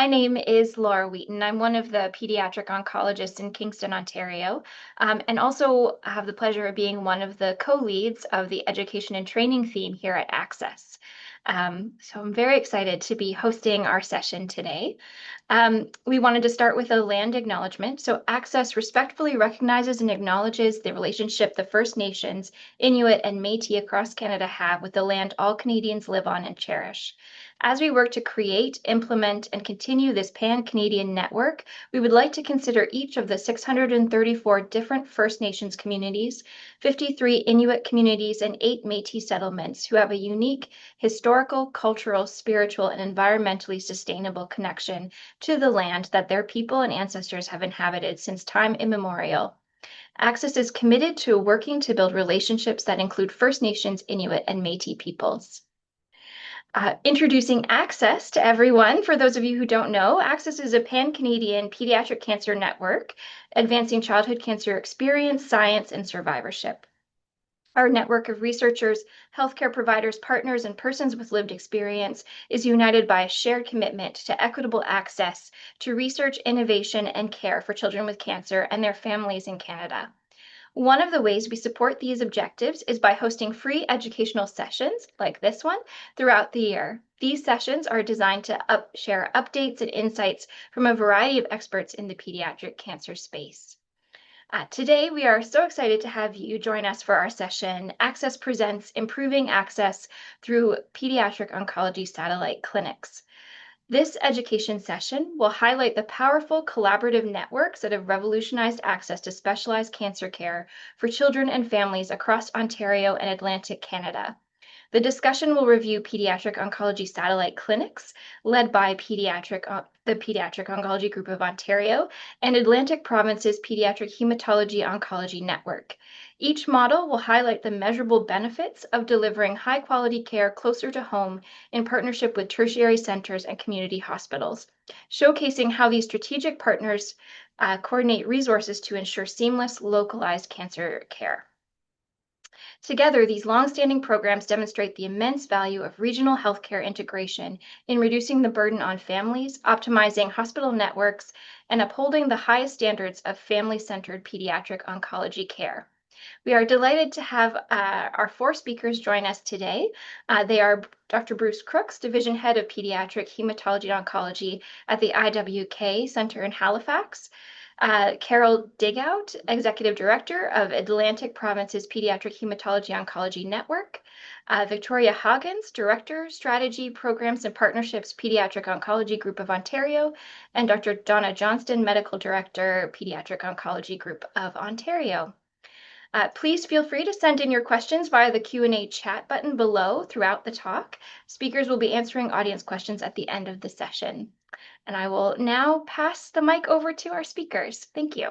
My name is Laura Wheaton. I'm one of the pediatric oncologists in Kingston, Ontario, and also have the pleasure of being one of the co-leads of the education and training theme here at ACCESS. So I'm very excited to be hosting our session today. We wanted to start with a land acknowledgement. So ACCESS respectfully recognizes and acknowledges the relationship the First Nations, Inuit, and Métis across Canada have with the land all Canadians live on and cherish. As we work to create, implement, and continue this pan-Canadian network, we would like to consider each of the 634 different First Nations communities, 53 Inuit communities, and 8 Métis settlements who have a unique historical, cultural, spiritual, and environmentally sustainable connection to the land that their people and ancestors have inhabited since time immemorial. ACCESS is committed to working to build relationships that include First Nations, Inuit, and Métis peoples. Introducing ACCESS to everyone. For those of you who don't know, ACCESS is a pan-Canadian pediatric cancer network advancing childhood cancer experience, science, and survivorship. Our network of researchers, healthcare providers, partners, and persons with lived experience is united by a shared commitment to equitable access to research, innovation, and care for children with cancer and their families in Canada. One of the ways we support these objectives is by hosting free educational sessions like this one throughout the year. These sessions are designed to share updates and insights from a variety of experts in the pediatric cancer space. Today, we are so excited to have you join us for our session. ACCESS presents Improving Access Through Pediatric Oncology Satellite Clinics. This education session will highlight the powerful collaborative networks that have revolutionized access to specialized cancer care for children and families across Ontario and Atlantic Canada. The discussion will review pediatric oncology satellite clinics led by the Pediatric Oncology Group of Ontario and Atlantic Province's Pediatric Hematology Oncology Network. Each model will highlight the measurable benefits of delivering high-quality care closer to home in partnership with tertiary centers and community hospitals, showcasing how these strategic partners coordinate resources to ensure seamless, localized cancer care. Together, these long-standing programs demonstrate the immense value of regional healthcare integration in reducing the burden on families, optimizing hospital networks, and upholding the highest standards of family-centered pediatric oncology care. We are delighted to have our 4 speakers join us today. They are Dr. Bruce Crooks, Division Head of Pediatric Hematology Oncology at the IWK Center in Halifax, Carol Digout, Executive Director of Atlantic Province's Pediatric Hematology Oncology Network, Victoria Hoggins, Director, Strategy, Programs and Partnerships, Pediatric Oncology Group of Ontario, and Dr. Donna Johnston, Medical Director, Pediatric Oncology Group of Ontario. Please feel free to send in your questions via the Q&A chat button below throughout the talk. Speakers will be answering audience questions at the end of the session. And I will now pass the mic over to our speakers. Thank you.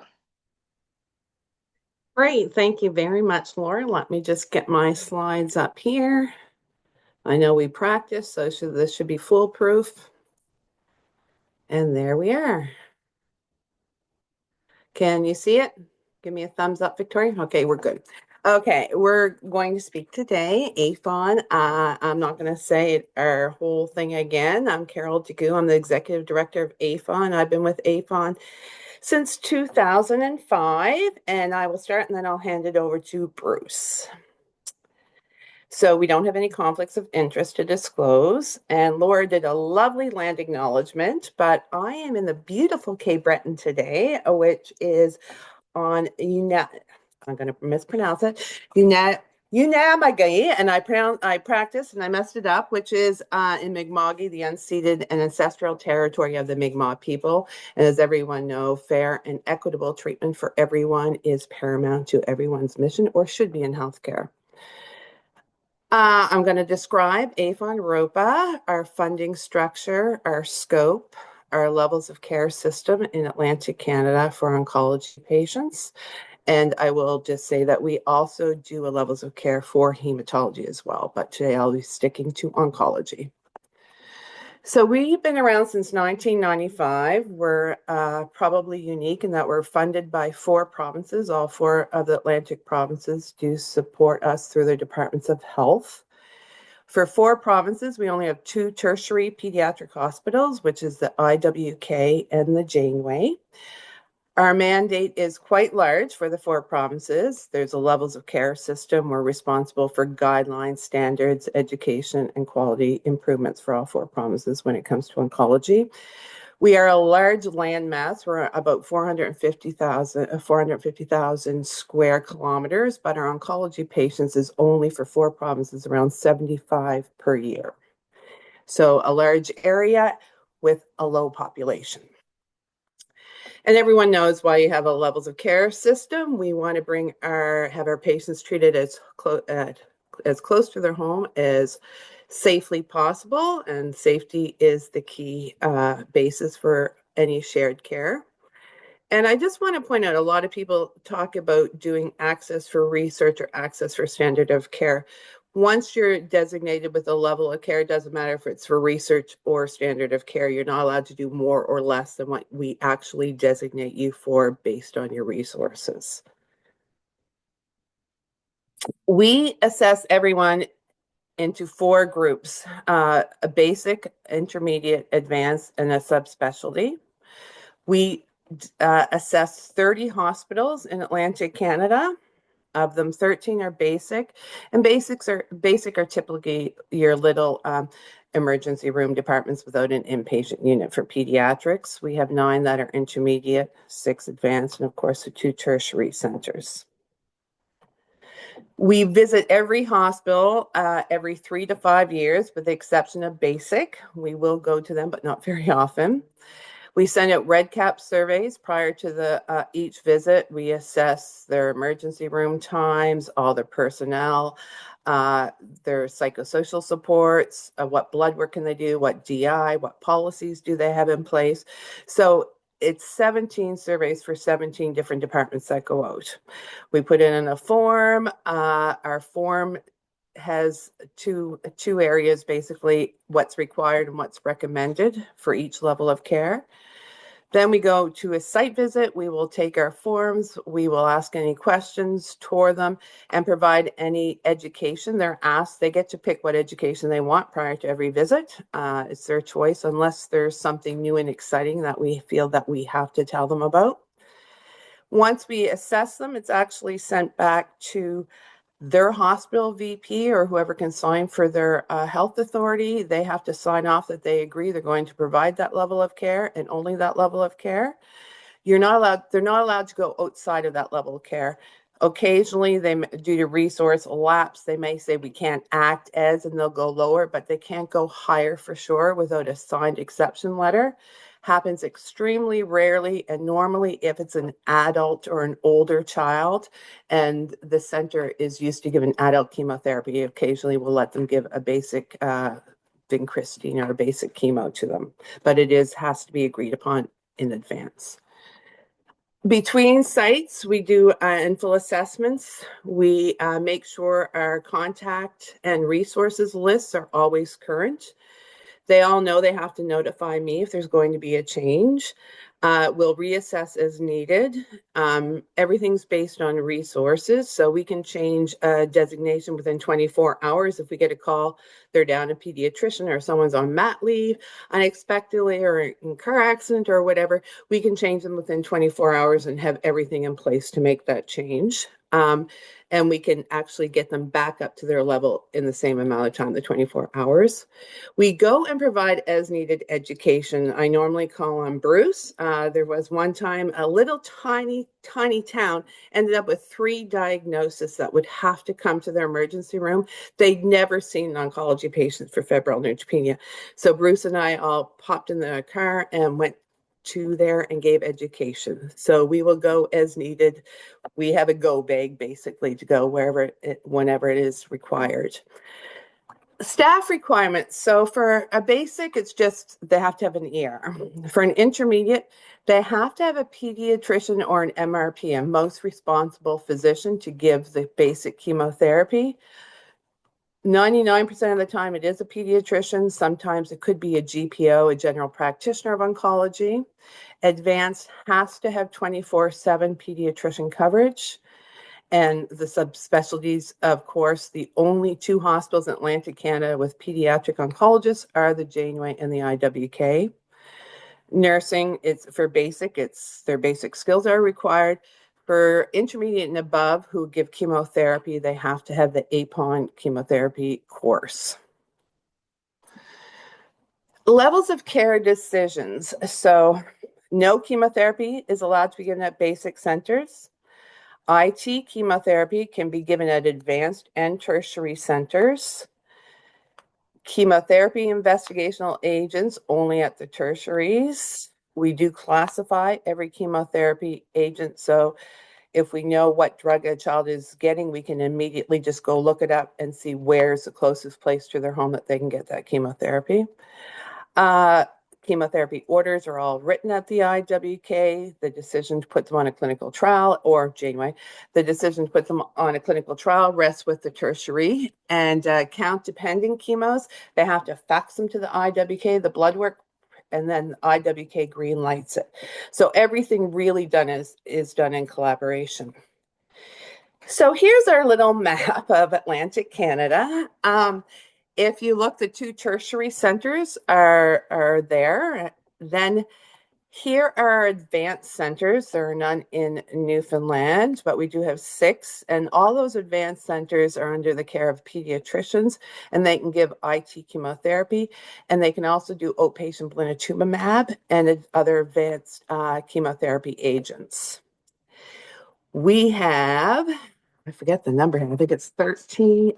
Great. Thank you very much, Laura. Let me just get my slides up here. I know we practiced, so this should be foolproof. And there we are. Can you see it? Give me a thumbs up, Victoria. Okay, we're good. Okay, we're going to speak today, APHON. I'm not going to say our whole thing again. I'm Carol Degu. I'm the Executive Director of APHON. I've been with APHON since 2005, and I will start and then I'll hand it over to Bruce. So we don't have any conflicts of interest to disclose. And Laura did a lovely land acknowledgement, but I am in the beautiful Cape Breton today, which is on I'm going to mispronounce it. Unama'ki, and I practiced and I messed it up, which is in Mi'kma'ki, the unceded and ancestral territory of the Mi'kmaq people. And as everyone knows, fair and equitable treatment for everyone is paramount to everyone's mission, or should be, in healthcare. I'm going to describe APHON ROPA, our funding structure, our scope, our levels of care system in Atlantic Canada for oncology patients. And I will just say that we also do a levels of care for hematology as well, but today I'll be sticking to oncology. So we've been around since 1995. We're probably unique in that we're funded by 4 provinces. All 4 of the Atlantic provinces do support us through their departments of health. For 4 provinces, we only have 2 tertiary pediatric hospitals, which is the IWK and the Janeway. Our mandate is quite large for the 4 provinces. There's a levels of care system. We're responsible for guidelines, standards, education, and quality improvements for all 4 provinces when it comes to oncology. We are a large land mass. We're about 450,000 square kilometers, but our oncology patients is only for 4 provinces, around 75 per year. So a large area with a low population. And everyone knows why you have a levels of care system. We want to have our patients treated as close to their home as safely possible, and safety is the key basis for any shared care. And I just want to point out, a lot of people talk about doing access for research or access for standard of care. Once you're designated with a level of care, it doesn't matter if it's for research or standard of care, you're not allowed to do more or less than what we actually designate you for based on your resources. We assess everyone into 4 groups, a basic, intermediate, advanced, and a subspecialty. We assess 30 hospitals in Atlantic Canada. Of them, 13 are basic, and basic are typically your little emergency room departments without an inpatient unit. For pediatrics, we have 9 that are intermediate, 6 advanced, and of course the 2 tertiary centers. We visit every hospital every 3 to 5 years, with the exception of basic. We will go to them, but not very often. We send out red cap surveys prior to each visit. We assess their emergency room times, all their personnel, their psychosocial supports, what blood work can they do, what DI, what policies do they have in place. So it's 17 surveys for 17 different departments that go out. We put it in a form. Our form has two areas, basically what's required and what's recommended for each level of care. Then we go to a site visit. We will take our forms. We will ask any questions, tour them, and provide any education they're asked. They get to pick what education they want prior to every visit. It's their choice, unless there's something new and exciting that we feel that we have to tell them about. Once we assess them, it's actually sent back to their hospital VP or whoever can sign for their health authority. They have to sign off that they agree they're going to provide that level of care and only that level of care. They're not allowed to go outside of that level of care. Occasionally, due to resource lapse, they may say we can't act as, and they'll go lower, but they can't go higher for sure without a signed exception letter. Happens extremely rarely, and normally if it's an adult or an older child and the center is used to giving adult chemotherapy, occasionally we'll let them give a basic vincristine or a basic chemo to them, but it has to be agreed upon in advance. Between sites, we do in-full assessments. We make sure our contact and resources lists are always current. They all know they have to notify me if there's going to be a change. We'll reassess as needed. Everything's based on resources, so we can change a designation within 24 hours. If we get a call, they're down a pediatrician or someone's on mat leave unexpectedly or in car accident or whatever, we can change them within 24 hours and have everything in place to make that change. And we can actually get them back up to their level in the same amount of time, the 24 hours. We go and provide as needed education. I normally call on Bruce. There was one time a little tiny town ended up with 3 diagnoses that would have to come to their emergency room. They'd never seen an oncology patient for febrile neutropenia. So Bruce and I all popped in the car and went to there and gave education. So we will go as needed. We have a go bag basically to go whenever it is required. Staff requirements. So for a basic, it's just they have to have an ER. For an intermediate, they have to have a pediatrician or an MRP, a most responsible physician, to give the basic chemotherapy. 99% of the time it is a pediatrician. Sometimes it could be a GPO, a general practitioner of oncology. Advanced has to have 24/7 pediatrician coverage. And the subspecialties, of course, the only two hospitals in Atlantic Canada with pediatric oncologists are the Janeway and the IWK. Nursing, it's for basic, it's their basic skills are required. For intermediate and above who give chemotherapy, they have to have the APON chemotherapy course. Levels of care decisions. So no chemotherapy is allowed to be given at basic centers. IT chemotherapy can be given at advanced and tertiary centers. Chemotherapy investigational agents only at the tertiaries. We do classify every chemotherapy agent. So if we know what drug a child is getting, we can immediately just go look it up and see where's the closest place to their home that they can get that chemotherapy. Chemotherapy orders are all written at the IWK. The decision to put them on a clinical trial, or Janeway, the decision to put them on a clinical trial rests with the tertiary. And count dependent chemos, they have to fax them to the IWK, the blood work, and then IWK green lights it. So everything really done is done in collaboration. So here's our little map of Atlantic Canada. If you look, the two tertiary centers are there. Then here are advanced centers. There are none in Newfoundland, but we do have 6. And all those advanced centers are under the care of pediatricians, and they can give IT chemotherapy. And they can also do outpatient blinatumomab and other advanced chemotherapy agents. We have, I forget the number here, I think it's 13,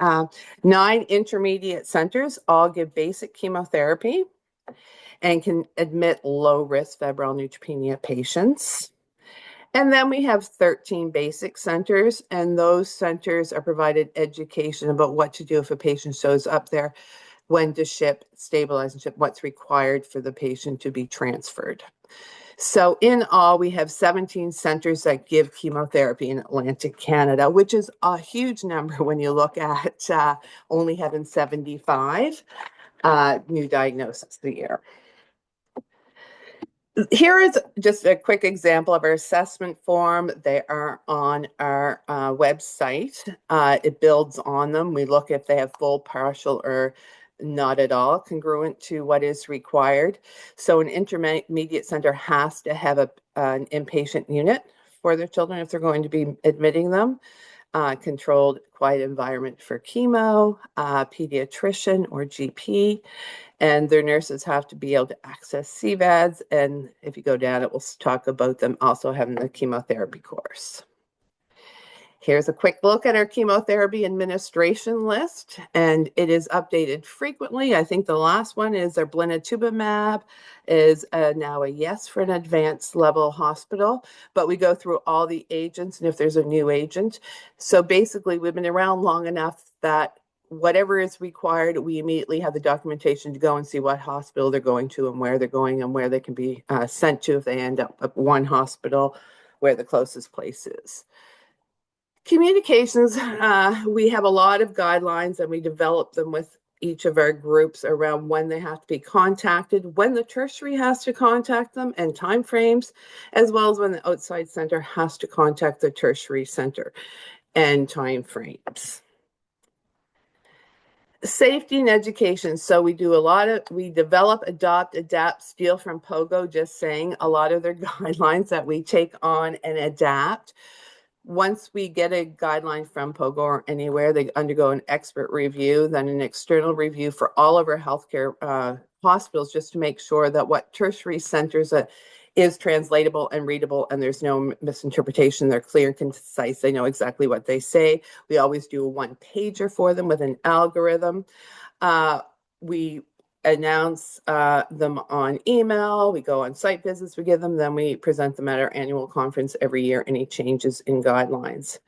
9 intermediate centers, all give basic chemotherapy and can admit low-risk febrile neutropenia patients. And then we have 13 basic centers, and those centers are provided education about what to do if a patient shows up there, when to ship, stabilize and ship, what's required for the patient to be transferred. So in all, we have 17 centers that give chemotherapy in Atlantic Canada, which is a huge number when you look at only having 75 new diagnoses a year. Here is just a quick example of our assessment form. They are on our website. It builds on them. We look if they have full, partial, or not at all congruent to what is required. So an intermediate center has to have an inpatient unit for their children if they're going to be admitting them. Controlled, quiet environment for chemo, pediatrician or GP. And their nurses have to be able to access CVADs. And if you go down, it will talk about them also having the chemotherapy course. Here's a quick look at our chemotherapy administration list, and it is updated frequently. I think the last one is our blinatumomab is now a yes for an advanced level hospital, but we go through all the agents and if there's a new agent. So basically, we've been around long enough that whatever is required, we immediately have the documentation to go and see what hospital they're going to and where they're going and where they can be sent to if they end up at one hospital, where the closest place is. Communications, we have a lot of guidelines and we develop them with each of our groups around when they have to be contacted, when the tertiary has to contact them and timeframes, as well as when the outside center has to contact the tertiary center and timeframes. Safety and education. So we do we develop, adopt, adapt, steal from POGO, just saying a lot of their guidelines that we take on and adapt. Once we get a guideline from POGO or anywhere, they undergo an expert review, then an external review for all of our healthcare hospitals, just to make sure that what tertiary centers is translatable and readable, and there's no misinterpretation. They're clear and concise. They know exactly what they say. We always do a one-pager for them with an algorithm. We announce them on email, we go on site visits, we give them, then we present them at our annual conference every year, any changes in guidelines.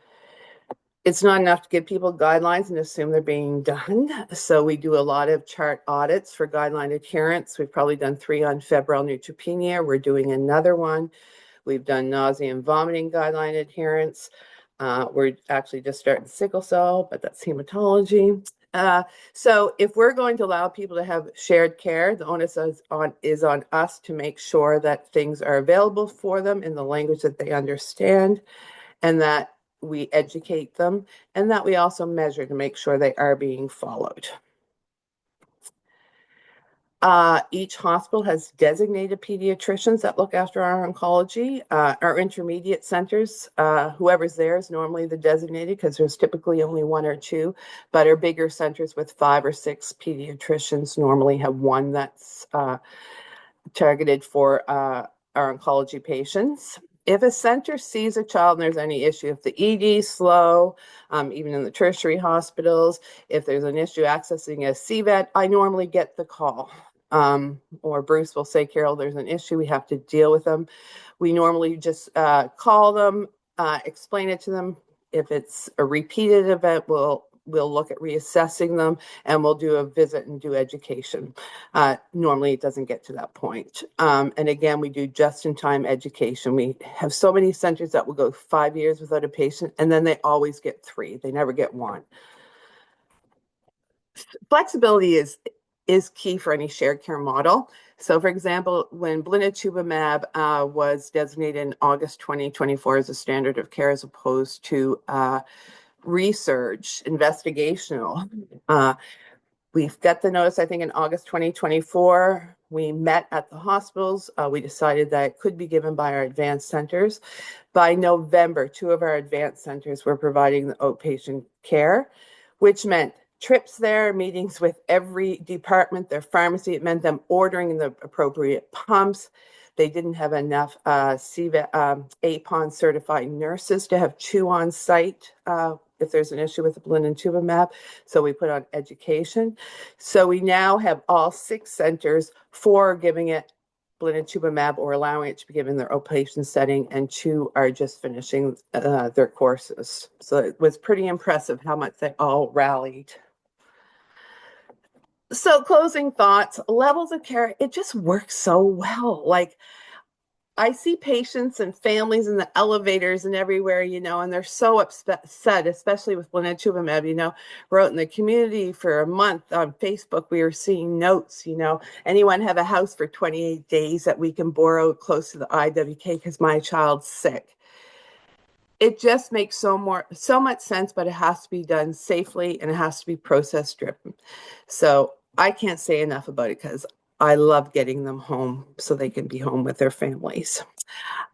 It's not enough to give people guidelines and assume they're being done. So we do a lot of chart audits for guideline adherence. We've probably done 3 on febrile neutropenia. We're doing another one. We've done nausea and vomiting guideline adherence. We're actually just starting sickle cell, but that's hematology. So if we're going to allow people to have shared care, the onus is on us to make sure that things are available for them in the language that they understand, and that we educate them, and that we also measure to make sure they are being followed. Each hospital has designated pediatricians that look after our oncology. Our intermediate centers, whoever's there is normally the designated because there's typically only one or two, but our bigger centers with 5 or 6 pediatricians normally have one that's targeted for our oncology patients. If a center sees a child and there's any issue, if the ED is slow, even in the tertiary hospitals, if there's an issue accessing a CVET, I normally get the call. Or Bruce will say, Carol, there's an issue, we have to deal with them. We normally just call them, explain it to them. If it's a repeated event, we'll look at reassessing them, and we'll do a visit and do education. Normally it doesn't get to that point. And again, we do just-in-time education. We have so many centers that will go 5 years without a patient, and then they always get 3. They never get 1. Flexibility is key for any shared care model. So for example, when blinatumomab was designated in August 2024 as a standard of care as opposed to research, investigational, we've got the notice, I think, in August 2024. We met at the hospitals. We decided that it could be given by our advanced centers. By November, 2 of our advanced centers were providing the outpatient care, which meant trips there, meetings with every department, their pharmacy. It meant them ordering the appropriate pumps. They didn't have enough APON certified nurses to have 2 on site if there's an issue with the blinatumomab. So we put on education. So we now have all 6 centers, 4 are giving it blinatumomab or allowing it to be given in their outpatient setting, and 2 are just finishing their courses. So it was pretty impressive how much they all rallied. So closing thoughts, levels of care, it just works so well. Like, I see patients and families in the elevators and everywhere, and they're so upset, especially with blinatumomab, we're out in the community for a month on Facebook. We were seeing notes, anyone have a house for 28 days that we can borrow close to the IWK because my child's sick. It just makes so much sense, but it has to be done safely and it has to be process driven. So I can't say enough about it because I love getting them home so they can be home with their families.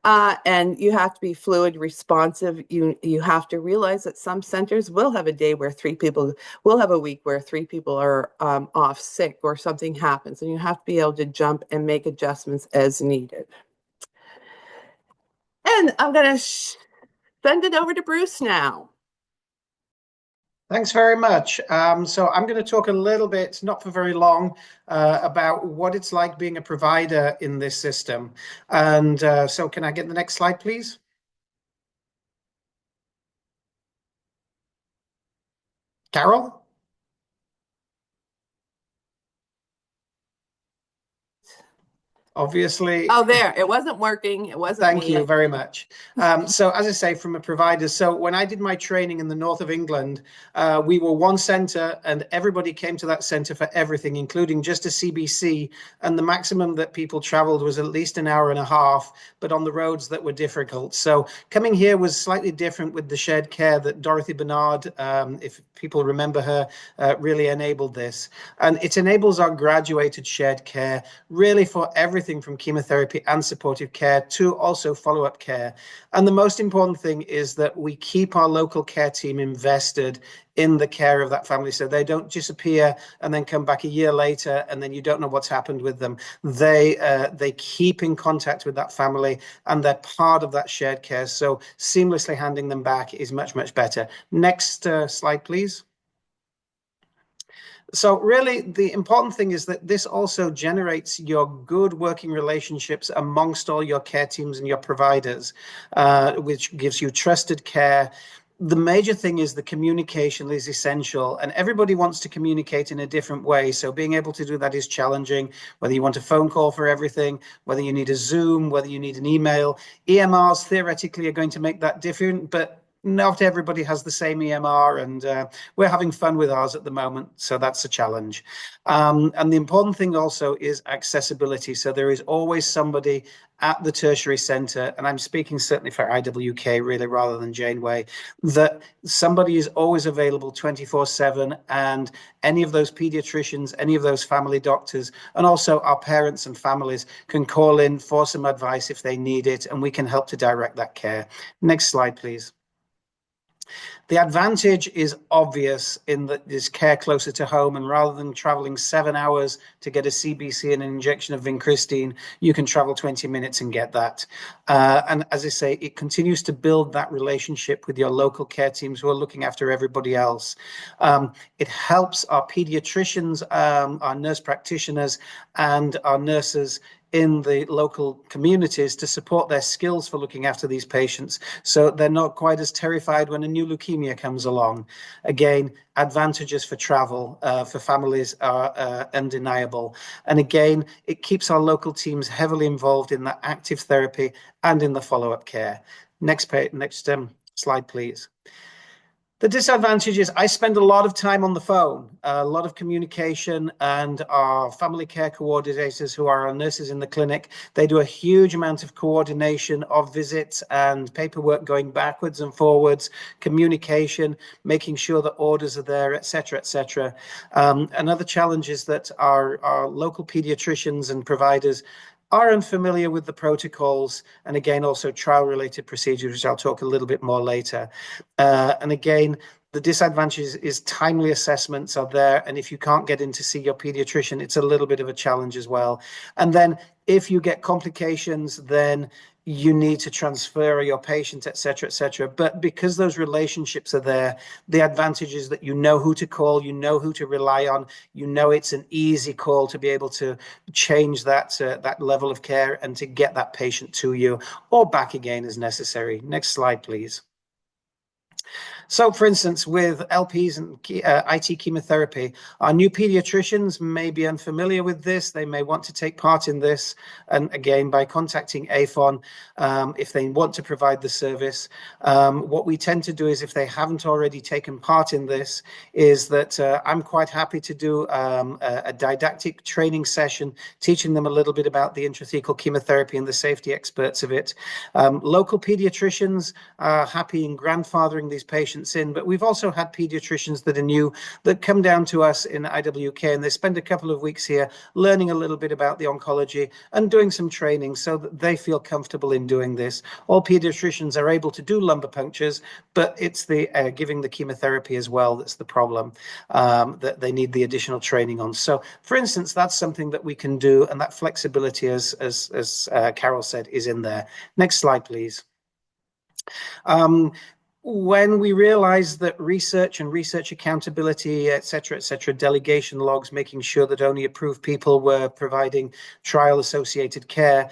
And you have to be fluid, responsive. You have to realize that some centers will have a day where 3 people will have a week where 3 people are off sick or something happens, and you have to be able to jump and make adjustments as needed. And I'm going to send it over to Bruce now. Thanks very much. So I'm going to talk a little bit, not for very long, about what it's like being a provider in this system. And so can I get the next slide, please? Carol? Obviously. Oh, there, it wasn't working. It wasn't Thank me. you very much. So as I say, from a provider, so when I did my training in the north of England, we were one center and everybody came to that center for everything, including just a CBC. And the maximum that people traveled was at least an hour and a half, but on the roads that were difficult. So coming here was slightly different with the shared care that Dorothy Bernard, if people remember her, really enabled this. And it enables our graduated shared care really for everything from chemotherapy and supportive care to also follow-up care. And the most important thing is that we keep our local care team invested in the care of that family, so they don't disappear and then come back a year later and then you don't know what's happened with them. They keep in contact with that family and they're part of that shared care, so seamlessly handing them back is much, much better. Next slide, please. So really, the important thing is that this also generates your good working relationships amongst all your care teams and your providers, which gives you trusted care. The major thing is the communication is essential, and everybody wants to communicate in a different way. So being able to do that is challenging, whether you want a phone call for everything, whether you need a Zoom, whether you need an email. EMRs theoretically are going to make that different, but not everybody has the same EMR, and we're having fun with ours at the moment, so that's a challenge. And the important thing also is accessibility. So there is always somebody at the tertiary centre, and I'm speaking certainly for IWK really rather than Janeway, that somebody is always available 24/7, and any of those pediatricians, any of those family doctors, and also our parents and families can call in for some advice if they need it, and we can help to direct that care. Next slide, please. The advantage is obvious in that there's care closer to home, and rather than traveling 7 hours to get a CBC and an injection of vincristine, you can travel 20 minutes and get that. And as I say, it continues to build that relationship with your local care teams who are looking after everybody else. It helps our pediatricians, our nurse practitioners, and our nurses in the local communities to support their skills for looking after these patients, so they're not quite as terrified when a new leukemia comes along. Again, advantages for travel for families are undeniable. And again, it keeps our local teams heavily involved in that active therapy and in the follow-up care. Next slide, please. The disadvantage is I spend a lot of time on the phone, a lot of communication, and our family care coordinators, who are our nurses in the clinic, they do a huge amount of coordination of visits and paperwork going backwards and forwards, communication, making sure that orders are there, etc., etc. Another challenge is that our local pediatricians and providers are unfamiliar with the protocols, and again, also trial-related procedures, which I'll talk a little bit more later. And again, the disadvantage is timely assessments are there, and if you can't get in to see your pediatrician, it's a little bit of a challenge as well. And then if you get complications, then you need to transfer your patient, etc., etc. But because those relationships are there, the advantage is that you know who to call, you know who to rely on, you know it's an easy call to be able to change that level of care and to get that patient to you or back again as necessary. Next slide, please. So, for instance, with LPs and IT chemotherapy, our new pediatricians may be unfamiliar with this. They may want to take part in this. And again, by contacting AFON, if they want to provide the service, what we tend to do is, if they haven't already taken part in this, is that I'm quite happy to do a didactic training session, teaching them a little bit about the intrathecal chemotherapy and the safety experts of it. Local pediatricians are happy in grandfathering these patients in, but we've also had pediatricians that are new that come down to us in IWK, and they spend a couple of weeks here learning a little bit about the oncology and doing some training so that they feel comfortable in doing this. All pediatricians are able to do lumbar punctures, but it's the giving the chemotherapy as well that's the problem, that they need the additional training on. So, for instance, that's something that we can do, and that flexibility, as Carol said, is in there. Next slide, please. When we realized that research and research accountability, et cetera, delegation logs, making sure that only approved people were providing trial-associated care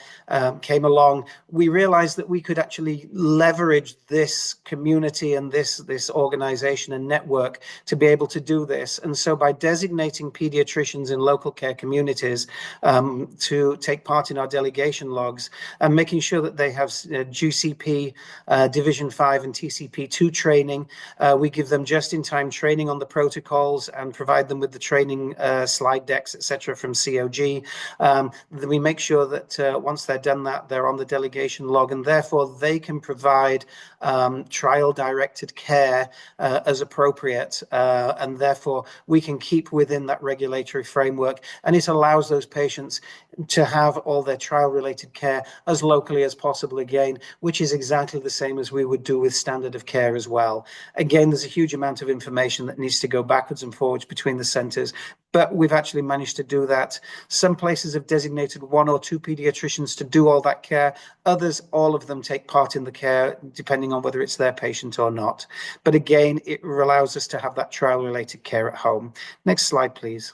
came along, we realized that we could actually leverage this community and this organization and network to be able to do this. And so by designating pediatricians in local care communities to take part in our delegation logs and making sure that they have GCP, Division 5 and TCP2 training. We give them just-in-time training on the protocols and provide them with the training slide decks, etc., from COG. Then we make sure that once they're done that, they're on the delegation log, and therefore they can provide trial-directed care as appropriate, and therefore we can keep within that regulatory framework, and it allows those patients to have all their trial-related care as locally as possible again, which is exactly the same as we would do with standard of care as well. Again, there's a huge amount of information that needs to go backwards and forwards between the centres, but we've actually managed to do that. Some places have designated 1 or 2 pediatricians to do all that care. Others, all of them take part in the care, depending on whether it's their patient or not. But again, it allows us to have that trial-related care at home. Next slide, please.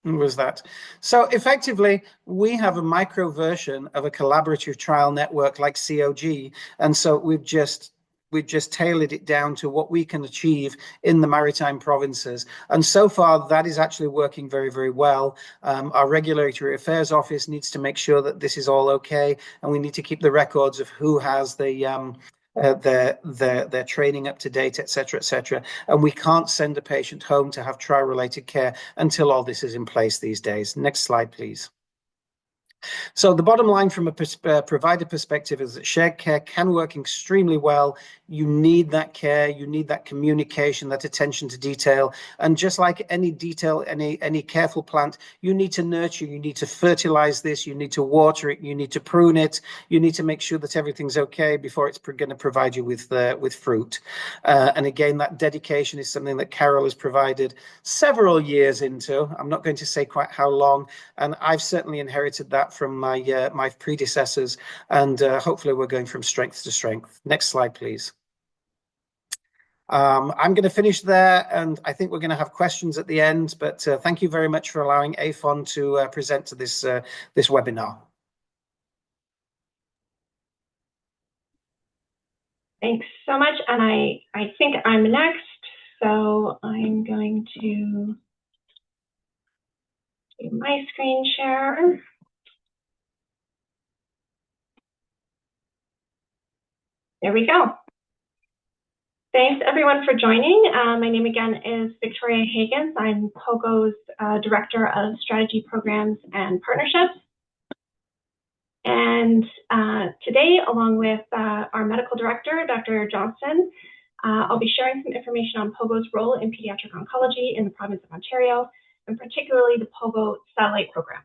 Was that? So effectively, we have a micro version of a collaborative trial network like COG. And so we've just we've just tailored it down to what we can achieve in the maritime provinces. And so far, that is actually working very, very well. Our Regulatory Affairs Office needs to make sure that this is all okay, and we need to keep the records of who has their training up to date, etc. And we can't send a patient home to have trial-related care until all this is in place these days. Next slide, please. So the bottom line from a provider perspective is that shared care can work extremely well. You need that care, you need that communication, that attention to detail. And just like any detail, any careful plant, you need to nurture, you need to fertilize this, you need to water it, you need to prune it, you need to make sure that everything's okay before it's going to provide you with fruit. And again, that dedication is something that Carol has provided several years into. I'm not going to say quite how long, and I've certainly inherited that from my predecessors, and hopefully we're going from strength to strength. Next slide, please. I'm going to finish there, and I think we're going to have questions at the end, but thank you very much for allowing AFON to present to this webinar. Thanks so much, and I think I'm next, so I'm going to do my screen share. There we go. Thanks everyone for joining. My name again is Victoria Higgins. I'm POGO's Director of Strategy Programs and Partnerships. And today, along with our Medical Director, Dr. Johnson, I'll be sharing some information on POGO's role in pediatric oncology in the province of Ontario, and particularly the POGO satellite program.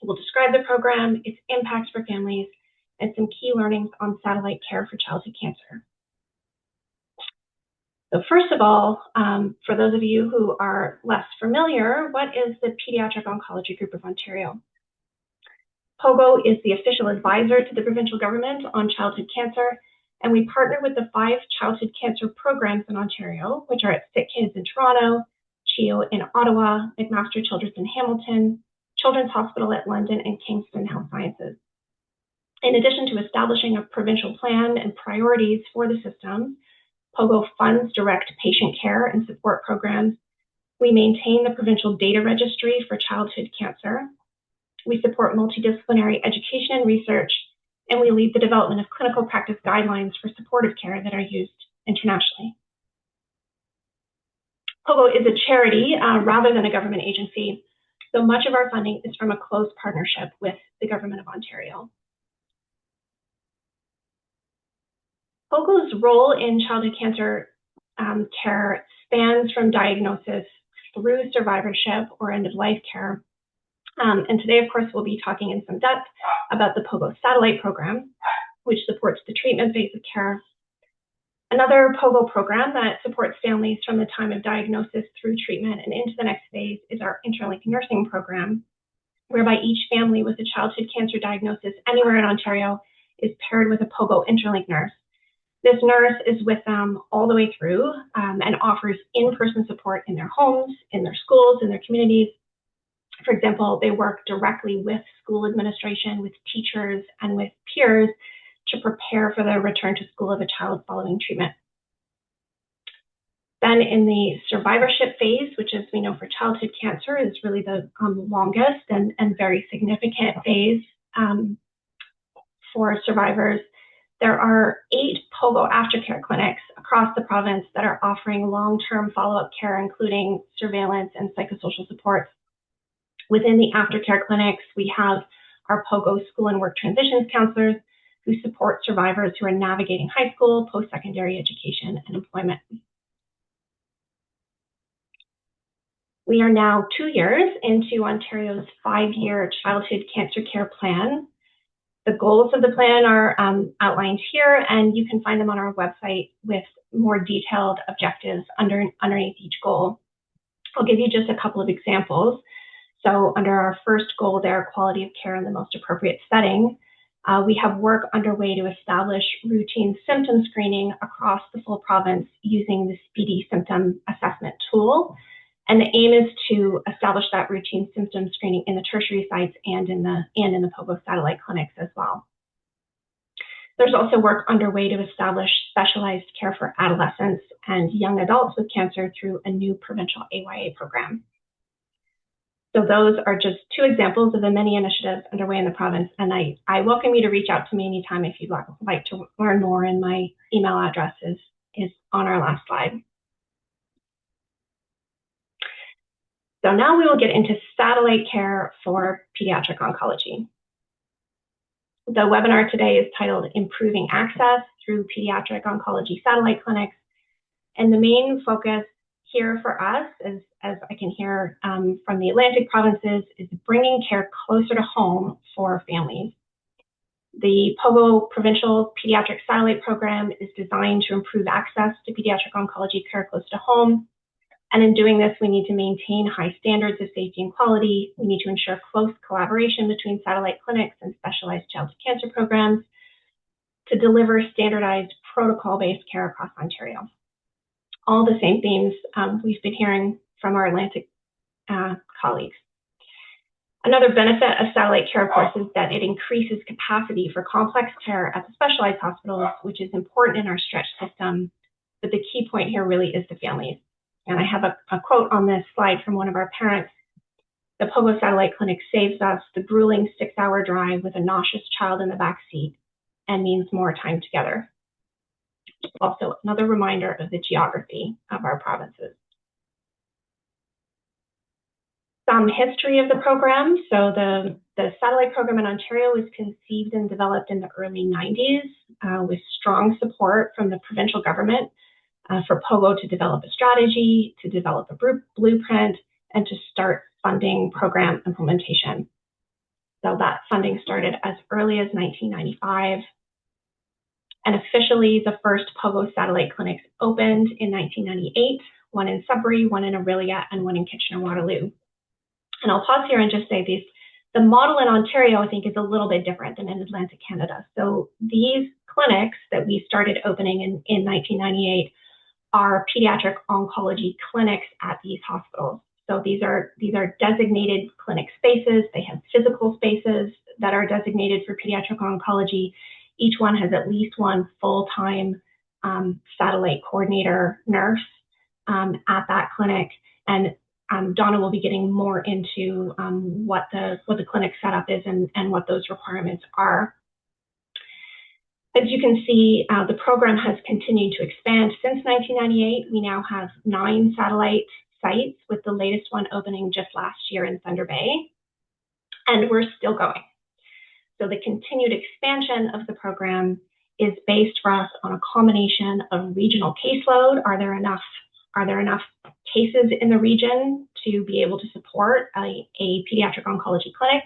We'll describe the program, its impacts for families, and some key learnings on satellite care for childhood cancer. So first of all, for those of you who are less familiar, what is the Pediatric Oncology Group of Ontario? POGO is the official advisor to the provincial government on childhood cancer, and we partner with the 5 childhood cancer programs in Ontario, which are at Sick Kids in Toronto, CHEO in Ottawa, McMaster Children's in Hamilton, Children's Hospital at London, and Kingston Health Sciences. In addition to establishing a provincial plan and priorities for the system, POGO funds direct patient care and support programs. We maintain the provincial data registry for childhood cancer. We support multidisciplinary education and research, and we lead the development of clinical practice guidelines for supportive care that are used internationally. POGO is a charity rather than a government agency, so much of our funding is from a close partnership with the Government of Ontario. POGO's role in childhood cancer care spans from diagnosis through survivorship or end-of-life care. And today, of course, we'll be talking in some depth about the POGO satellite program, which supports the treatment phase of care. Another POGO program that supports families from the time of diagnosis through treatment and into the next phase is our interlinked nursing program, whereby each family with a childhood cancer diagnosis anywhere in Ontario is paired with a POGO interlinked nurse. This nurse is with them all the way through and offers in-person support in their homes, in their schools, in their communities. For example, they work directly with school administration, with teachers, and with peers to prepare for the return to school of a child following treatment. Then in the survivorship phase, which as we know for childhood cancer is really the longest and very significant phase for survivors, there are 8 POGO aftercare clinics across the province that are offering long-term follow-up care, including surveillance and psychosocial supports. Within the aftercare clinics, we have our POGO school and work transitions counselors who support survivors who are navigating high school, post-secondary education, and employment. We are now 2 years into Ontario's 5-year childhood cancer care plan. The goals of the plan are outlined here, and you can find them on our website with more detailed objectives underneath each goal. I'll give you just a couple of examples. So under our first goal there, quality of care in the most appropriate setting, we have work underway to establish routine symptom screening across the full province using the Speedy Symptom Assessment tool. And the aim is to establish that routine symptom screening in the tertiary sites and in the POGO satellite clinics as well. There's also work underway to establish specialized care for adolescents and young adults with cancer through a new provincial AYA program. So those are just two examples of the many initiatives underway in the province, and I welcome you to reach out to me anytime if you'd like to learn more, and my email address is on our last slide. So now we will get into satellite care for pediatric oncology. The webinar today is titled Improving Access Through Pediatric Oncology Satellite Clinics. And the main focus here for us, as I can hear from the Atlantic provinces, is bringing care closer to home for families. The POGO Provincial Pediatric Satellite Program is designed to improve access to pediatric oncology care close to home. And in doing this, we need to maintain high standards of safety and quality. We need to ensure close collaboration between satellite clinics and specialized childhood cancer programs to deliver standardized protocol-based care across Ontario. All the same themes we've been hearing from our Atlantic colleagues. Another benefit of satellite care, of course, is that it increases capacity for complex care at the specialized hospitals, which is important in our stretch system. But the key point here really is the families. And I have a quote on this slide from one of our parents. The POGO satellite clinic saves us the grueling 6-hour drive with a nauseous child in the back seat and means more time together. Also, another reminder of the geography of our provinces. Some history of the program. So the satellite program in Ontario was conceived and developed in the early 90s with strong support from the provincial government for POGO to develop a strategy, to develop a blueprint, and to start funding program implementation. So that funding started as early as 1995. And officially, the first POGO satellite clinics opened in 1998, one in Sudbury, one in Orillia, and one in Kitchener-Waterloo. And I'll pause here and just say the model in Ontario, I think, is a little bit different than in Atlantic Canada. So these clinics that we started opening in 1998 are pediatric oncology clinics at these hospitals. So these are designated clinic spaces. They have physical spaces that are designated for pediatric oncology. Each one has at least one full-time satellite coordinator nurse at that clinic. And Donna will be getting more into what the clinic setup is and what those requirements are. As you can see, the program has continued to expand since 1998. We now have 9 satellite sites, with the latest one opening just last year in Thunder Bay, and we're still going. So the continued expansion of the program is based for us on a combination of regional caseload. Are there enough cases in the region to be able to support a pediatric oncology clinic?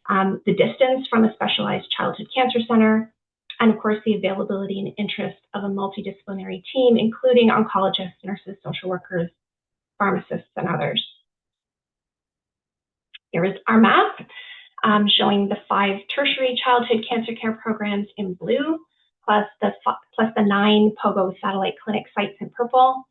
The distance from a specialized childhood cancer center, and of course the availability and interest of a multidisciplinary team, including oncologists, nurses, social workers, pharmacists, and others. Here is our map showing the 5 tertiary childhood cancer care programs in blue, plus the 9 POGO satellite clinic sites in purple.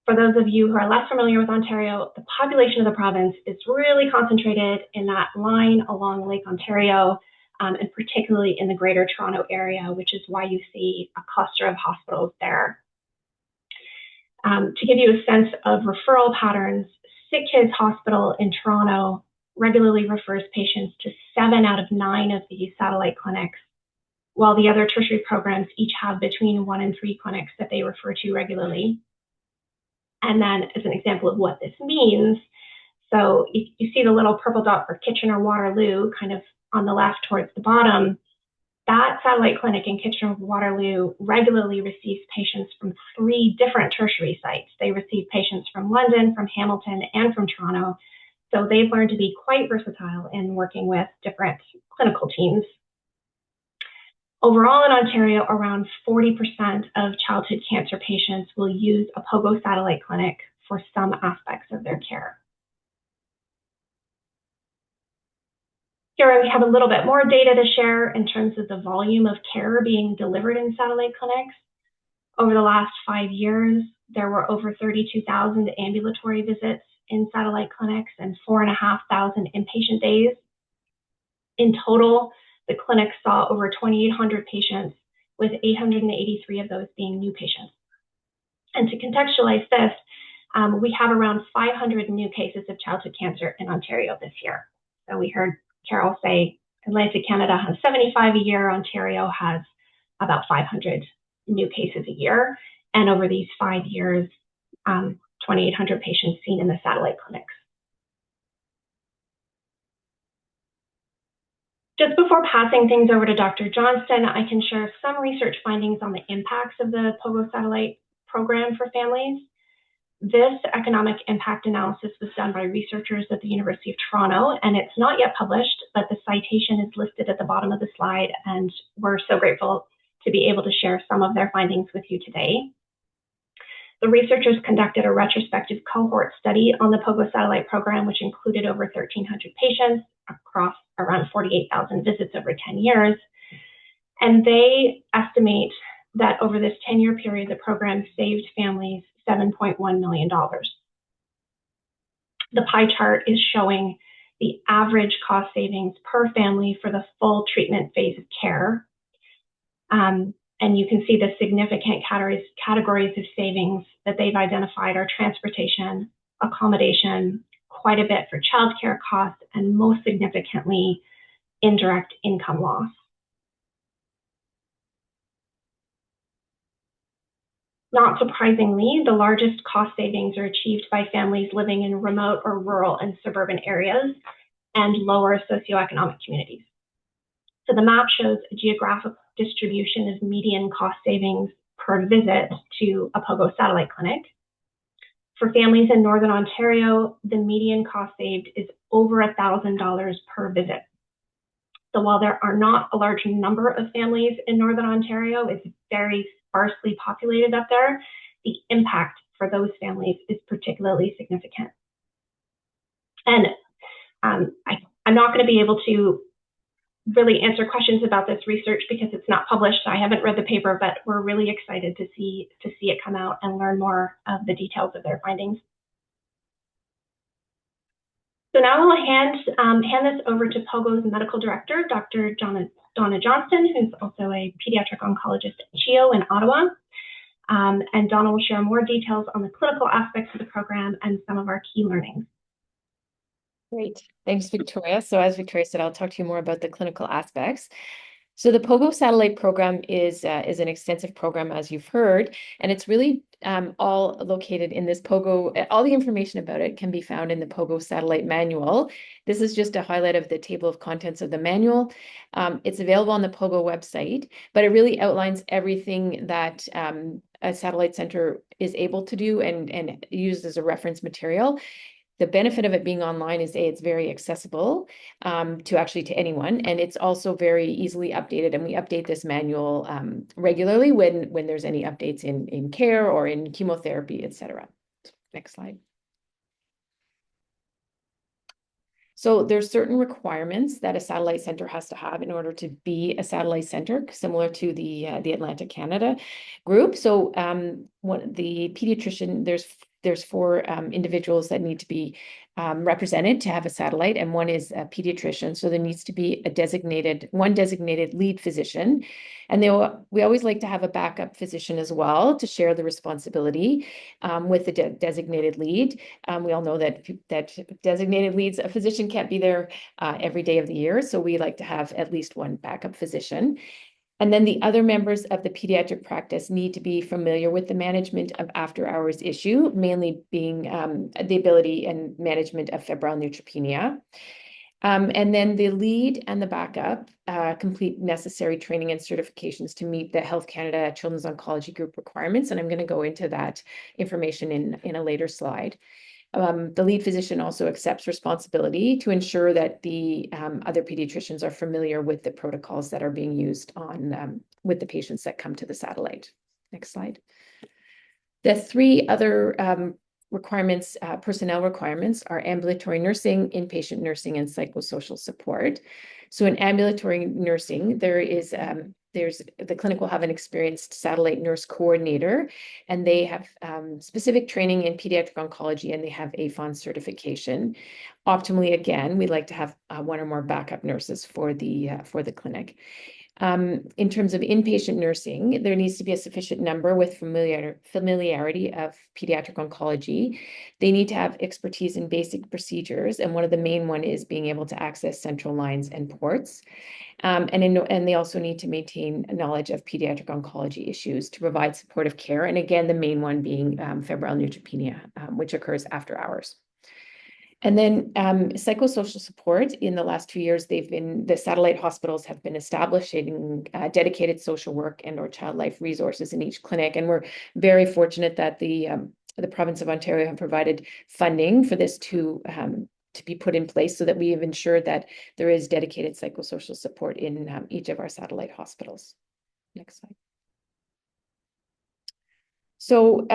For those of you who are less familiar with Ontario, the population of the province is really concentrated in that line along Lake Ontario, and particularly in the Greater Toronto area, which is why you see a cluster of hospitals there. To give you a sense of referral patterns, Sick Kids Hospital in Toronto regularly refers patients to 7 out of 9 of these satellite clinics, while the other tertiary programs each have between 1 and 3 clinics that they refer to regularly. And then as an example of what this means, so you see the little purple dot for Kitchener-Waterloo kind of on the left towards the bottom. That satellite clinic in Kitchener-Waterloo regularly receives patients from 3 different tertiary sites. They receive patients from London, from Hamilton, and from Toronto. So they've learned to be quite versatile in working with different clinical teams. Overall in Ontario, around 40% of childhood cancer patients will use a POGO satellite clinic for some aspects of their care. Here we have a little bit more data to share in terms of the volume of care being delivered in satellite clinics. Over the last 5 years, there were over 32,000 ambulatory visits in satellite clinics and 4,500 inpatient days. In total, The clinic saw over 2,800 patients, with 883 of those being new patients. And to contextualize this, we have around 500 new cases of childhood cancer in Ontario this year. So we heard Carol say Atlantic Canada has 75 a year, Ontario has about 500 new cases a year. And over these 5 years, 2,800 patients seen in the satellite clinics. Just before passing things over to Dr. Johnston, I can share some research findings on the impacts of the POGO satellite program for families. This economic impact analysis was done by researchers at the University of Toronto, and it's not yet published, but the citation is listed at the bottom of the slide, and we're so grateful to be able to share some of their findings with you today. The researchers conducted a retrospective cohort study on the POGO satellite program, which included over 1,300 patients across around 48,000 visits over 10 years. And they estimate that over this 10-year period, the program saved families $7.1 million. The pie chart is showing the average cost savings per family for the full treatment phase of care. And you can see the significant categories of savings that they've identified are transportation, accommodation, quite a bit for childcare costs, and most significantly, indirect income loss. Not surprisingly, the largest cost savings are achieved by families living in remote or rural and suburban areas and lower socioeconomic communities. So the map shows a geographic distribution of median cost savings per visit to a POGO satellite clinic. For families in Northern Ontario, the median cost saved is over $1,000 per visit. So while there are not a large number of families in Northern Ontario, it's very sparsely populated up there, the impact for those families is particularly significant. And I'm not going to be able to really answer questions about this research because it's not published. I haven't read the paper, but we're really excited to see it come out and learn more of the details of their findings. So now I'll hand this over to POGO's medical director, Dr. Donna Johnston, who's also a pediatric oncologist at CHEO in Ottawa. And Donna will share more details on the clinical aspects of the program and some of our key learnings. Great. Thanks, Victoria. So as Victoria said, I'll talk to you more about the clinical aspects. So the POGO satellite program is an extensive program, as you've heard, and it's really all located in this POGO. All the information about it can be found in the POGO satellite manual. This is just a highlight of the table of contents of the manual. It's available on the POGO website, but it really outlines everything that a satellite center is able to do and used as a reference material. The benefit of it being online is it's very accessible to anyone, and it's also very easily updated. And we update this manual regularly when there's any updates in care or in chemotherapy, etc. Next slide. So there's certain requirements that a satellite center has to have in order to be a satellite center, similar to the Atlantic Canada group. So the pediatrician, there's 4 individuals that need to be represented to have a satellite, and one is a pediatrician. So there needs to be one designated lead physician. And we always like to have a backup physician as well to share the responsibility with the designated lead. We all know that designated leads, a physician can't be there every day of the year. So we like to have at least one backup physician. And then the other members of the pediatric practice need to be familiar with the management of after-hours issue, mainly being the ability and management of febrile neutropenia. And then the lead and the backup complete necessary training and certifications to meet the Health Canada Children's Oncology Group requirements. And I'm going to go into that information in a later slide. The lead physician also accepts responsibility to ensure that the other pediatricians are familiar with the protocols that are being used with the patients that come to the satellite. Next slide. The 3 other requirements, personnel requirements, are ambulatory nursing, inpatient nursing, and psychosocial support. So in ambulatory nursing, there is the clinic will have an experienced satellite nurse coordinator, and they have specific training in pediatric oncology, and they have AFON certification. Optimally, again, we'd like to have one or more backup nurses for the clinic. In terms of inpatient nursing, there needs to be a sufficient number with familiarity of pediatric oncology. They need to have expertise in basic procedures, and one of the main one is being able to access central lines and ports. And they also need to maintain knowledge of pediatric oncology issues to provide supportive care. And again, the main one being febrile neutropenia, which occurs after hours. And then psychosocial support. In the last 2 years, the satellite hospitals have been establishing dedicated social work and or child life resources in each clinic. And we're very fortunate that the province of Ontario have provided funding for this to be put in place, so that we have ensured that there is dedicated psychosocial support in each of our satellite hospitals. Next slide. So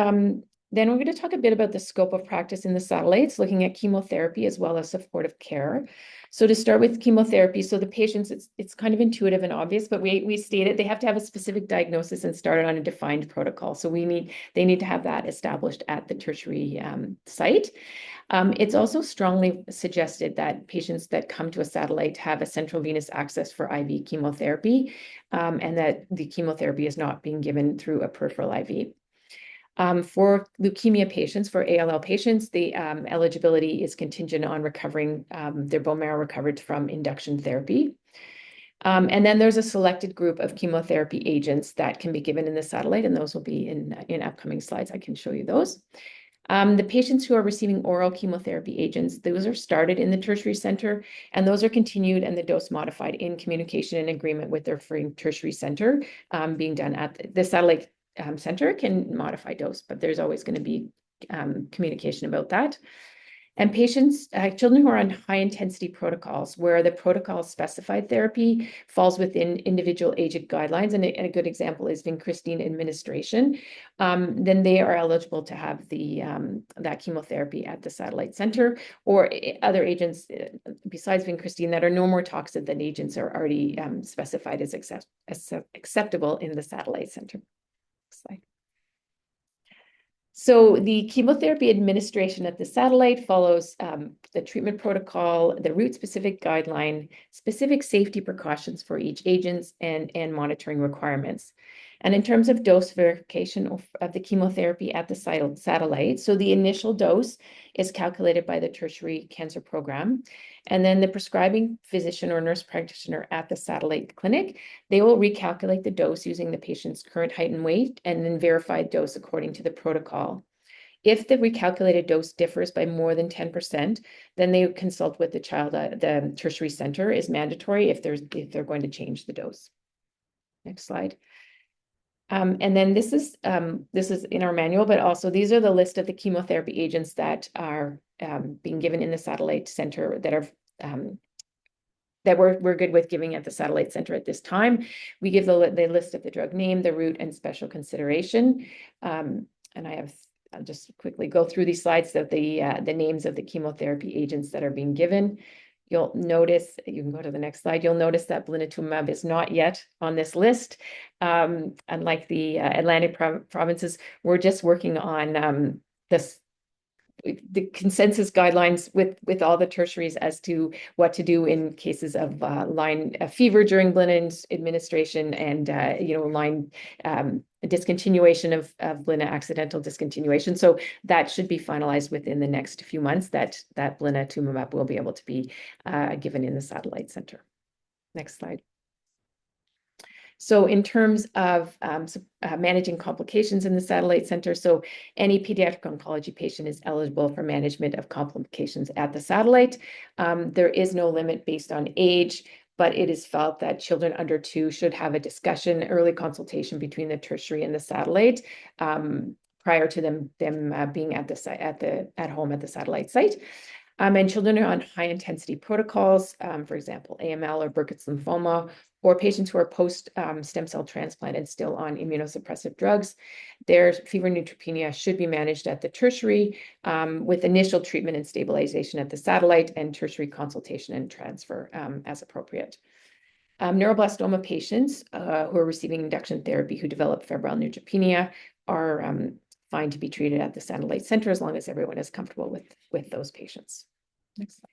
then we're going to talk a bit about the scope of practice in the satellites, looking at chemotherapy as well as supportive care. So to start with chemotherapy, so the patients, it's kind of intuitive and obvious, but we stated they have to have a specific diagnosis and started on a defined protocol. So they need to have that established at the tertiary site. It's also strongly suggested that patients that come to a satellite have a central venous access for IV chemotherapy, and that the chemotherapy is not being given through a peripheral IV. For leukemia patients, for ALL patients, the eligibility is contingent on recovering their bone marrow recovered from induction therapy. And then there's a selected group of chemotherapy agents that can be given in the satellite, and those will be in upcoming slides. I can show you those. The patients who are receiving oral chemotherapy agents, those are started in the tertiary center, and those are continued and the dose modified in communication and agreement with their tertiary center, being done at the satellite center can modify dose, but there's always going to be communication about that. And children who are on high intensity protocols, where the protocol specified therapy falls within individual agent guidelines, and a good example is vincristine administration, then they are eligible to have that chemotherapy at the satellite center, or other agents besides vincristine that are no more toxic than agents are already specified as acceptable in the satellite center. Next slide. So the chemotherapy administration at the satellite follows the treatment protocol, the route-specific guideline, specific safety precautions for each agent, and monitoring requirements. And in terms of dose verification of the chemotherapy at the satellite, so the initial dose is calculated by the tertiary cancer program. And then the prescribing physician or nurse practitioner at the satellite clinic, they will recalculate the dose using the patient's current height and weight, and then verify dose according to the protocol. If the recalculated dose differs by more than 10%, then they consult with the tertiary center is mandatory if they're going to change the dose. Next slide. And then this is in our manual, but also these are the list of the chemotherapy agents that are being given in the satellite center that we're good with giving at the satellite center at this time. We give the list of the drug name, the route, and special consideration. And I'll just quickly go through these slides of the names of the chemotherapy agents that are being given. You'll notice, you can go to the next slide, you'll notice that blinatumomab is not yet on this list. Unlike the Atlantic provinces, we're just working on the consensus guidelines with all the tertiaries as to what to do in cases of line fever during blina administration, and line discontinuation of blina, accidental discontinuation. So that should be finalized within the next few months, that blinatumomab will be able to be given in the satellite center. Next slide. So in terms of managing complications in the satellite center, so any pediatric oncology patient is eligible for management of complications at the satellite. There is no limit based on age, but it is felt that children under 2 should have a discussion, early consultation between the tertiary and the satellite prior to them being at home at the satellite site. And children are on high intensity protocols, for example, AML or Burkitt's lymphoma, or patients who are post stem cell transplant and still on immunosuppressive drugs. Their fever neutropenia should be managed at the tertiary with initial treatment and stabilization at the satellite, and tertiary consultation and transfer as appropriate. Neuroblastoma patients who are receiving induction therapy who develop febrile neutropenia are fine to be treated at the satellite center as long as everyone is comfortable with those patients. Next slide.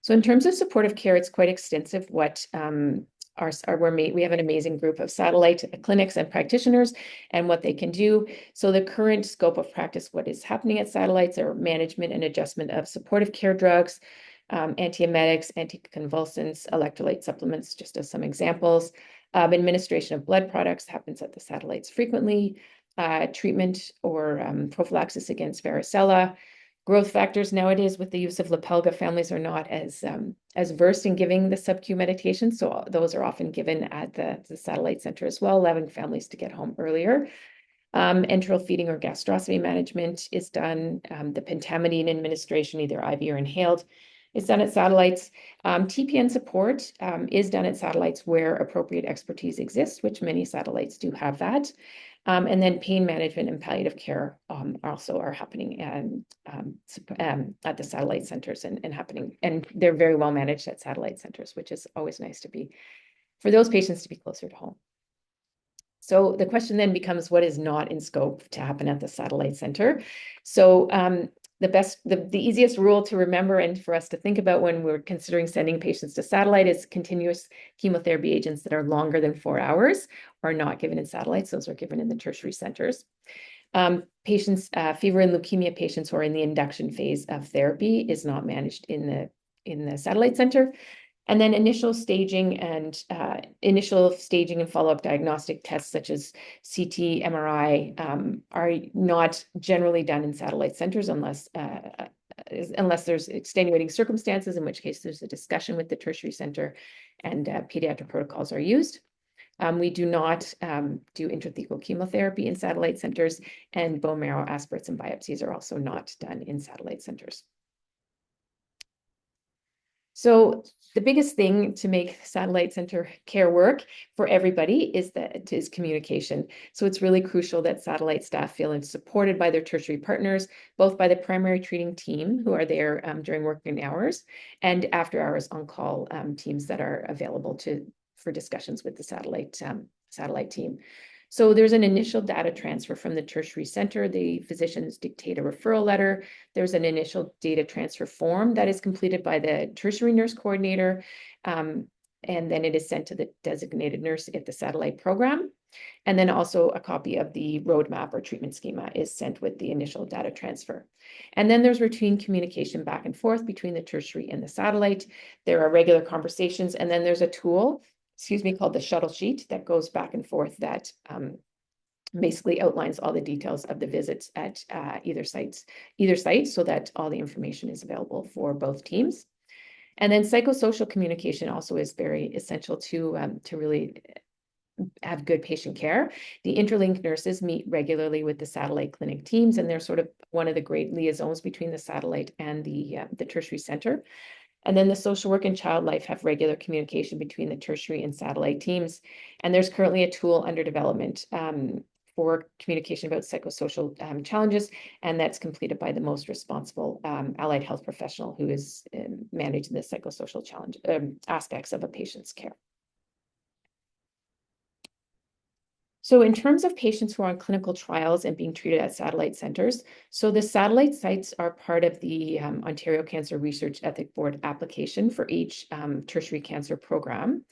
So in terms of supportive care, it's quite extensive what we have an amazing group of satellite clinics and practitioners and what they can do. So the current scope of practice, what is happening at satellites, are management and adjustment of supportive care drugs, antiemetics, anticonvulsants, electrolyte supplements, just as some examples. Administration of blood products happens at the satellites frequently. Treatment or prophylaxis against varicella. Growth factors nowadays with the use of Lepelga, families are not as versed in giving the sub-Q medication, so those are often given at the satellite center as well, allowing families to get home earlier. Enteral feeding or gastrostomy management is done. The pentamidine administration, either IV or inhaled, is done at satellites. TPN support is done at satellites where appropriate expertise exists, which many satellites do have that. And then pain management and palliative care also are happening at the satellite centers and they're very well managed at satellite centers, which is always nice for those patients to be closer to home. So the question then becomes, what is not in scope to happen at the satellite center? So the easiest rule to remember and for us to think about when we're considering sending patients to satellite is continuous chemotherapy agents that are longer than 4 hours are not given in satellites. Those are given in the tertiary centers. Patients, fever and leukemia patients who are in the induction phase of therapy is not managed in the satellite center. And then initial staging and follow-up diagnostic tests such as CT, MRI are not generally done in satellite centers unless there's extenuating circumstances, in which case there's a discussion with the tertiary center and pediatric protocols are used. We do not do intrathecal chemotherapy in satellite centers, and bone marrow aspirates and biopsies are also not done in satellite centers. So the biggest thing to make satellite center care work for everybody is communication. So it's really crucial that satellite staff feel supported by their tertiary partners, both by the primary treating team who are there during working hours and after hours on-call teams that are available for discussions with the satellite team. So there's an initial data transfer from the tertiary center. The physicians dictate a referral letter. There's an initial data transfer form that is completed by the tertiary nurse coordinator. And then it is sent to the designated nurse at the satellite program. And then also a copy of the roadmap or treatment schema is sent with the initial data transfer. And then there's routine communication back and forth between the tertiary and the satellite. There are regular conversations, and then there's a tool called the shuttle sheet that goes back and forth that basically outlines all the details of the visits at either site so that all the information is available for both teams. And then psychosocial communication also is very essential to really have good patient care. The interlinked nurses meet regularly with the satellite clinic teams, and they're sort of one of the great liaisons between the satellite and the tertiary center. And then the social work and child life have regular communication between the tertiary and satellite teams. And there's currently a tool under development for communication about psychosocial challenges, and that's completed by the most responsible allied health professional who is managing the psychosocial challenge aspects of a patient's care. So in terms of patients who are on clinical trials and being treated at satellite centers, so the satellite sites are part of the Ontario Cancer Research Ethics Board application for each tertiary cancer program.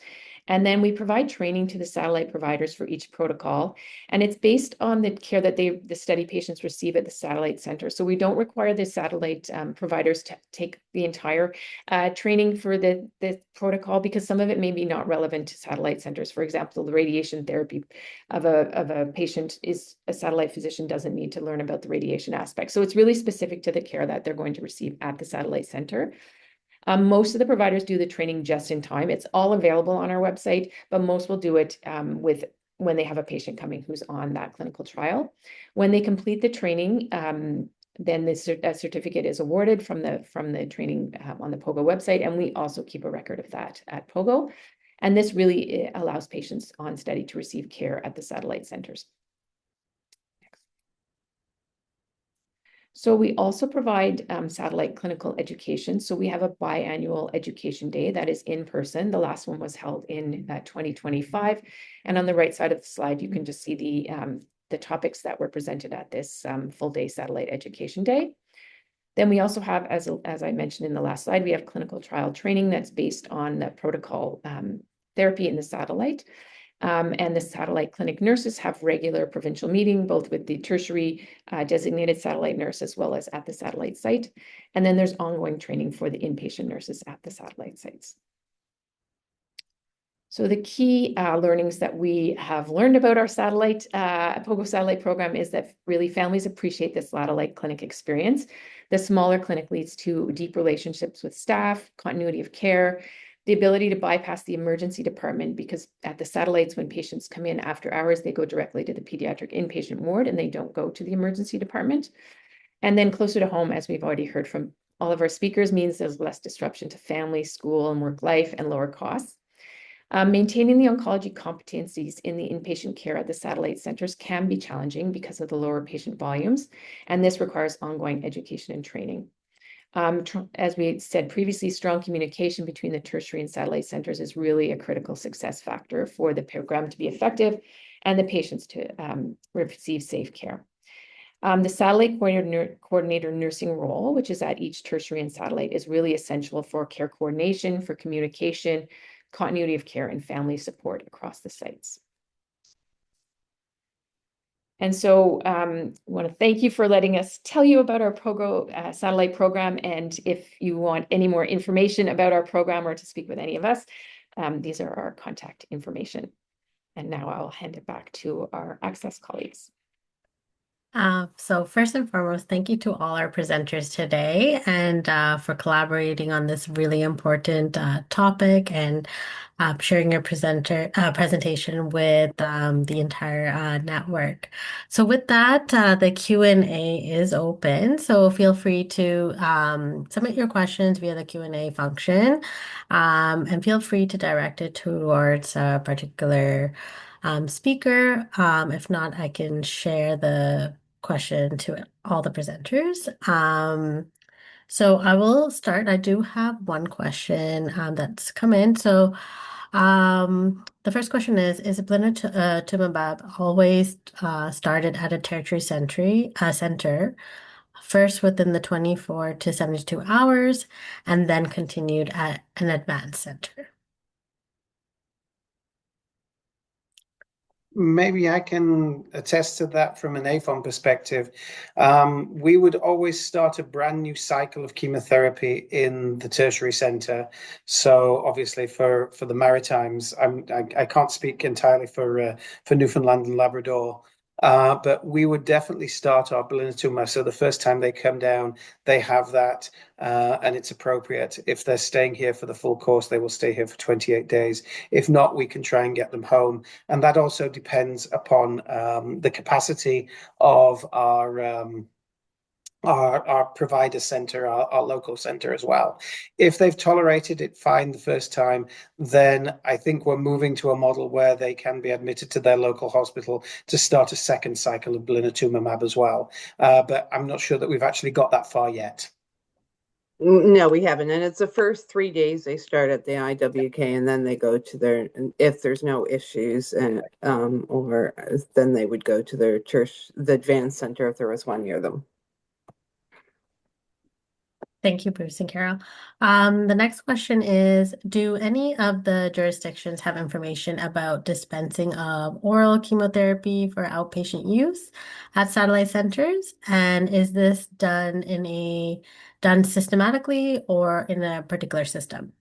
And then we provide training to the satellite providers for each protocol. And it's based on the care that the study patients receive at the satellite center. So we don't require the satellite providers to take the entire training for the protocol, because some of it may be not relevant to satellite centers. For example, the radiation therapy of a patient is a satellite physician doesn't need to learn about the radiation aspect. So it's really specific to the care that they're going to receive at the satellite center. Most of the providers do the training just in time. It's all available on our website, but most will do it when they have a patient coming who's on that clinical trial. When they complete the training, then the certificate is awarded from the training on the POGO website, and we also keep a record of that at POGO. And this really allows patients on study to receive care at the satellite centers. So we also provide satellite clinical education. So we have a biannual education day that is in person. The last one was held in 2025. And on the right side of the slide, you can just see the topics that were presented at this full day satellite education day. Then we also have, as I mentioned in the last slide, we have clinical trial training that's based on the protocol therapy in the satellite. And the satellite clinic nurses have regular provincial meeting, both with the tertiary designated satellite nurse as well as at the satellite site. And then there's ongoing training for the inpatient nurses at the satellite sites. So the key learnings that we have learned about our POGO satellite program is that really families appreciate the satellite clinic experience. The smaller clinic leads to deep relationships with staff, continuity of care, the ability to bypass the emergency department, because at the satellites, when patients come in after hours, they go directly to the pediatric inpatient ward and they don't go to the emergency department. And then closer to home, as we've already heard from all of our speakers, means there's less disruption to family, school, and work life and lower costs. Maintaining the oncology competencies in the inpatient care at the satellite centers can be challenging because of the lower patient volumes, and this requires ongoing education and training. As we said previously, strong communication between the tertiary and satellite centers is really a critical success factor for the program to be effective and the patients to receive safe care. The satellite coordinator nursing role, which is at each tertiary and satellite, is really essential for care coordination, for communication, continuity of care, and family support across the sites. And so I want to thank you for letting us tell you about our POGO satellite program. And if you want any more information about our program or to speak with any of us, these are our contact information. And now I'll hand it back to our ACCESS colleagues. So first and foremost, thank you to all our presenters today and for collaborating on this really important topic and sharing your presentation with the entire network. So with that, the Q&A is open. So feel free to submit your questions via the Q&A function, and feel free to direct it towards a particular speaker. If not, I can share the question to all the presenters. So I will start. I do have one question that's come in. So the first question is blinatumomab always started at a tertiary center, first within the 24 to 72 hours, and then continued at an advanced center? Maybe I can attest to that from an AFON perspective. We would always start a brand new cycle of chemotherapy in the tertiary center. So obviously for the Maritimes, I can't speak entirely for Newfoundland and Labrador. But we would definitely start our blinatumomab. So the first time they come down, they have that, and it's appropriate. If they're staying here for the full course, they will stay here for 28 days. If not, we can try and get them home. And that also depends upon the capacity of our provider center, our local center as well. If they've tolerated it fine the first time, then I think we're moving to a model where they can be admitted to their local hospital to start a second cycle of blinatumomab as well. But I'm not sure that we've actually got that far yet. No, we haven't. And it's the first 3 days they start at the IWK, and then they go to their, if there's no issues, and or then they would go to their the advanced center if there was one near them. Thank you, Bruce and Carol. The next question is, do any of the jurisdictions have information about dispensing of oral chemotherapy for outpatient use at satellite centers? And is this done systematically or in a particular system?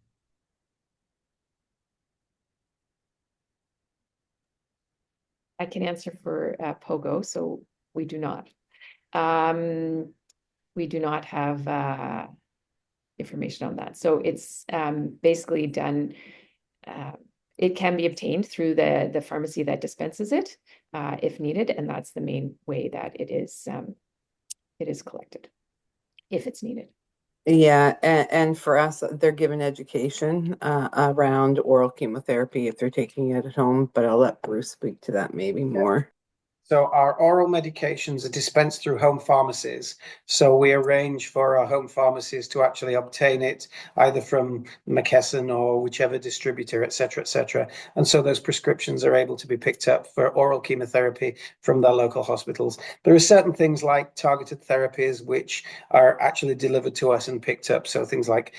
I can answer for POGO, so we do not. We do not have information on that. So it's basically done, it can be obtained through the pharmacy that dispenses it if needed, and that's the main way that it is collected, if it's needed. Yeah, and for us, they're given education around oral chemotherapy if they're taking it at home, but I'll let Bruce speak to that maybe more. So our oral medications are dispensed through home pharmacies. So we arrange for our home pharmacies to actually obtain it either from McKesson or whichever distributor, et cetera, et cetera. And so those prescriptions are able to be picked up for oral chemotherapy from their local hospitals. There are certain things like targeted therapies which are actually delivered to us and picked up. So things like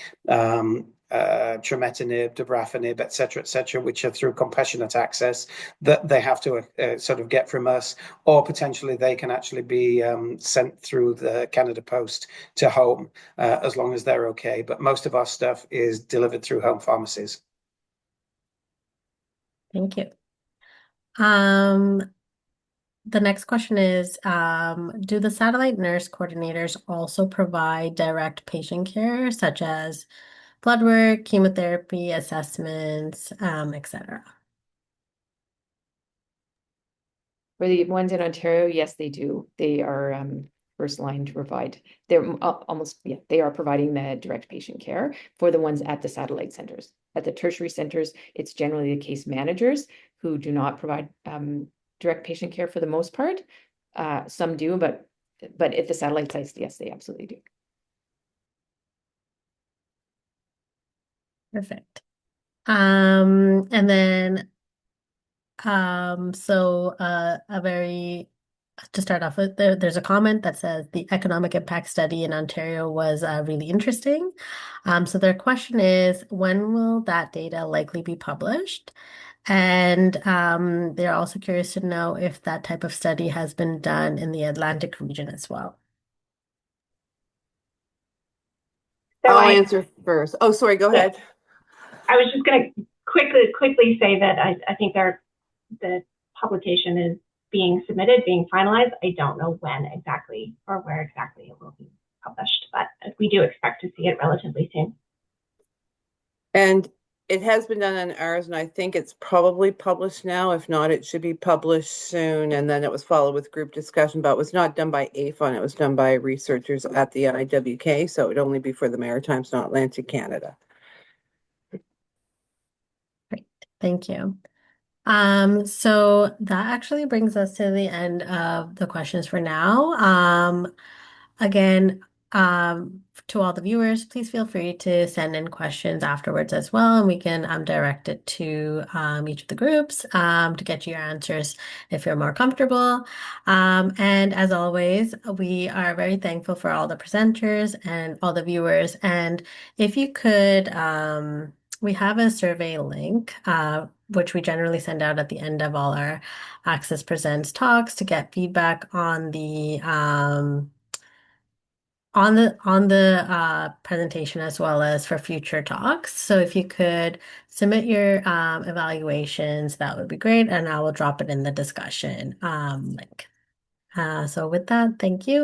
trametinib, dabrafenib, et cetera, which are through compassionate access that they have to sort of get from us, or potentially they can actually be sent through the Canada Post to home as long as they're okay. But most of our stuff is delivered through home pharmacies. Thank you. The next question is, do the satellite nurse coordinators also provide direct patient care, such as blood work, chemotherapy, assessments, etc.? For the ones in Ontario, yes, they do. They are first line to provide. They're almost, yeah, they are providing the direct patient care for the ones at the satellite centers. At the tertiary centers, it's generally the case managers who do not provide direct patient care for the most part. Some do, but at the satellite sites, yes, they absolutely do. Perfect. And then to start off with, there's a comment that says the economic impact study in Ontario was really interesting. So their question is, when will that data likely be published? And they're also curious to know if that type of study has been done in the Atlantic region as well. So I'll answer first. Oh, sorry, go ahead. I was just going to quickly say that I think the publication is being submitted, being finalized. I don't know when exactly or where exactly it will be published, but we do expect to see it relatively soon. And it has been done on ours, and I think it's probably published now. If not, it should be published soon. And then it was followed with group discussion, but it was not done by AFON. It was done by researchers at the IWK. So it would only be for the Maritimes, not Atlantic Canada. Great, thank you. So that actually brings us to the end of the questions for now. Again, to all the viewers, please feel free to send in questions afterwards as well, and we can direct it to each of the groups to get you your answers if you're more comfortable. And as always, we are very thankful for all the presenters and all the viewers. And if you could, we have a survey link, which we generally send out at the end of all our Access Presents talks to get feedback on the presentation as well as for future talks. So if you could submit your evaluations, that would be great, and I will drop it in the discussion link. So with that, thank you.